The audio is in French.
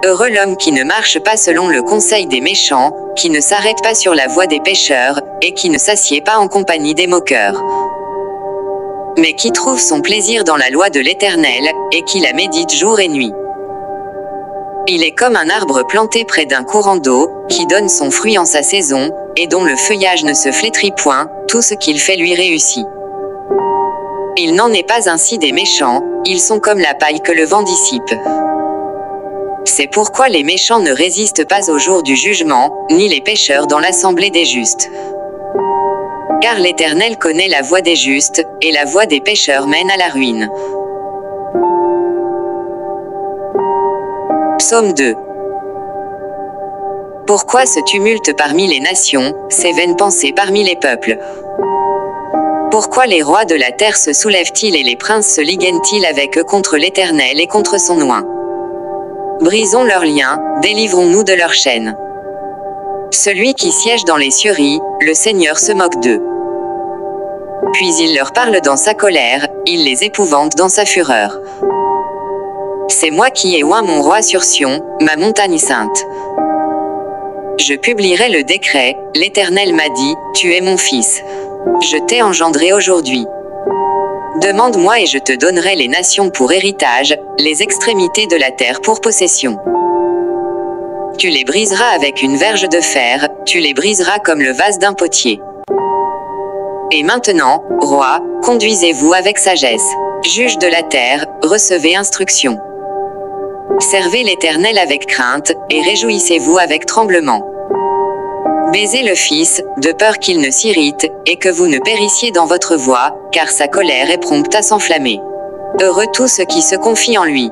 Heureux l'homme qui ne marche pas selon le conseil des méchants, qui ne s'arrête pas sur la voie des pécheurs, et qui ne s'assied pas en compagnie des moqueurs. Mais qui trouve son plaisir dans la loi de l'Éternel, et qui la médite jour et nuit. Il est comme un arbre planté près d'un courant d'eau, qui donne son fruit en sa saison, et dont le feuillage ne se flétrit point, tout ce qu'il fait lui réussit. Il n'en est pas ainsi des méchants, ils sont comme la paille que le vent dissipe. C'est pourquoi les méchants ne résistent pas au jour du jugement, ni les pécheurs dans l'assemblée des justes. Car l'Éternel connaît la voie des justes, et la voie des pécheurs mène à la ruine. Psaume 2. Pourquoi ce tumulte parmi les nations, ces vaines pensées parmi les peuples? Pourquoi les rois de la terre se soulèvent-ils et les princes se liguent-ils avec eux contre l'Éternel et contre son oint? Brisons leurs liens, délivrons-nous de leurs chaînes. Celui qui siège dans les cieux rit, le Seigneur se moque d'eux. Puis il leur parle dans sa colère, il les épouvante dans sa fureur. C'est moi qui ai oint mon roi sur Sion, ma montagne sainte. Je publierai le décret, l'Éternel m'a dit, tu es mon fils. Je t'ai engendré aujourd'hui. Demande-moi et je te donnerai les nations pour héritage, les extrémités de la terre pour possession. Tu les briseras avec une verge de fer, tu les briseras comme le vase d'un potier. Et maintenant, roi, conduisez-vous avec sagesse. Juge de la terre, recevez instruction. Servez l'Éternel avec crainte, et réjouissez-vous avec tremblement. Baisez le Fils, de peur qu'il ne s'irrite, et que vous ne périssiez dans votre voie, car sa colère est prompte à s'enflammer. Heureux tous ceux qui se confient en lui.